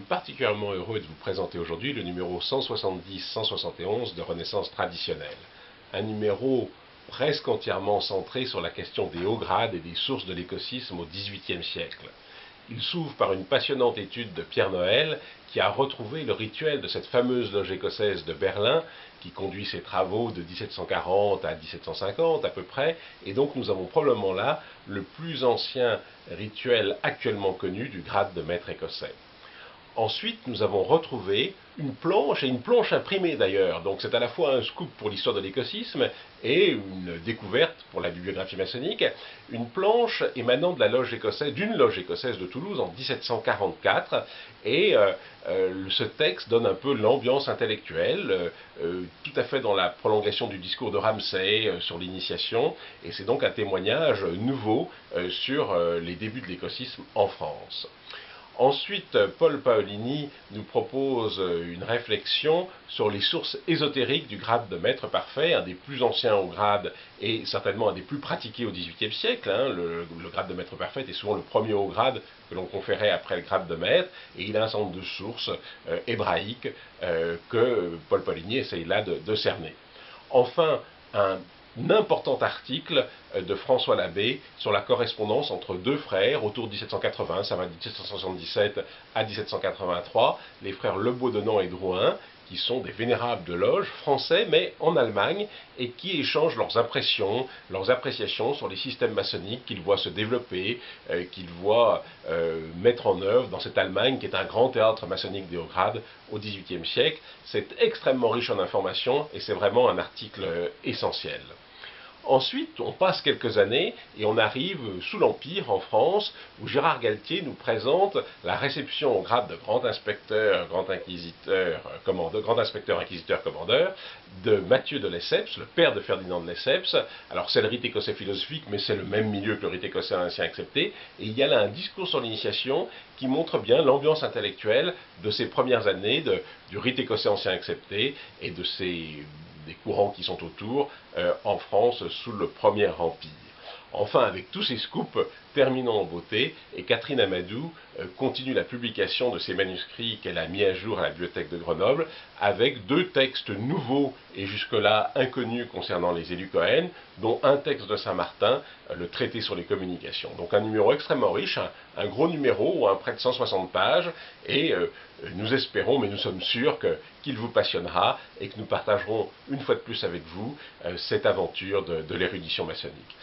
particulièrement heureux de vous présenter aujourd'hui le numéro 170-171 de Renaissance traditionnelle. Un numéro presque entièrement centré sur la question des hauts grades et des sources de l'écosysme au XVIIIe siècle. Il s'ouvre par une passionnante étude de Pierre Noël qui a retrouvé le rituel de cette fameuse loge écossaise de Berlin qui conduit ses travaux de 1740 à 1750 à peu près, et donc nous avons probablement là le plus ancien rituel actuellement connu du grade de maître écossais. Ensuite, nous avons retrouvé une planche, et une planche imprimée d'ailleurs, donc c'est à la fois un scoop pour l'histoire de l'écosysme et une découverte pour la bibliographie maçonnique, une planche émanant de la loge écossaise, d'une loge écossaise de Toulouse en 1744, et ce texte donne un peu l'ambiance intellectuelle, tout à fait dans la prolongation du discours de Ramsay sur l'initiation, et c'est donc un témoignage nouveau sur les débuts de l'écosysme en France. Ensuite, Paul Paolini nous propose une réflexion sur les sources ésotériques du grade de maître parfait, un des plus anciens au grade et certainement un des plus pratiqués au XVIIIe siècle. Le grade de maître parfait est souvent le premier haut grade que l'on conférait après le grade de maître, et il a un certain nombre de sources hébraïques que Paul Paolini essaye là de cerner. Enfin, un important article de François Labbé sur la correspondance entre deux frères autour de 1780, ça va de 1777 à 1783, les frères Lebaudonnant et Drouin, qui sont des vénérables de loge français, mais en Allemagne, et qui échangent leurs impressions, leurs appréciations sur les systèmes maçonniques qu'ils voient se développer, qu'ils voient mettre en œuvre dans cette Allemagne qui est un grand théâtre maçonnique des hauts grades au XVIIIe siècle. C'est extrêmement riche en informations et c'est vraiment un article essentiel. Ensuite, on passe quelques années et on arrive sous l'Empire en France, où Gérard Galtier nous présente la réception au grade de grand inspecteur, grand inspecteur, inquisiteur, commandeur, de Mathieu de Lesseps, le père de Ferdinand de Lesseps. Alors c'est le rite écossais philosophique, mais c'est le même milieu que le rite écossais ancien accepté. Et il y a là un discours sur l'initiation qui montre bien l'ambiance intellectuelle de ces premières années du rite écossais ancien accepté et des courants qui sont autour en France sous le Premier Empire. Enfin, avec tous ces scoops, terminons en beauté, et Catherine Amadou continue la publication de ses manuscrits qu'elle a mis à jour à la bibliothèque de Grenoble, avec deux textes nouveaux et jusque-là inconnus concernant les élus Cohen, dont un texte de Saint-Martin, le traité sur les communications. Donc un numéro extrêmement riche, un gros numéro, près de 160 pages, et nous espérons, mais nous sommes sûrs qu'il vous passionnera et que nous partagerons une fois de plus avec vous cette aventure de l'érudition maçonnique.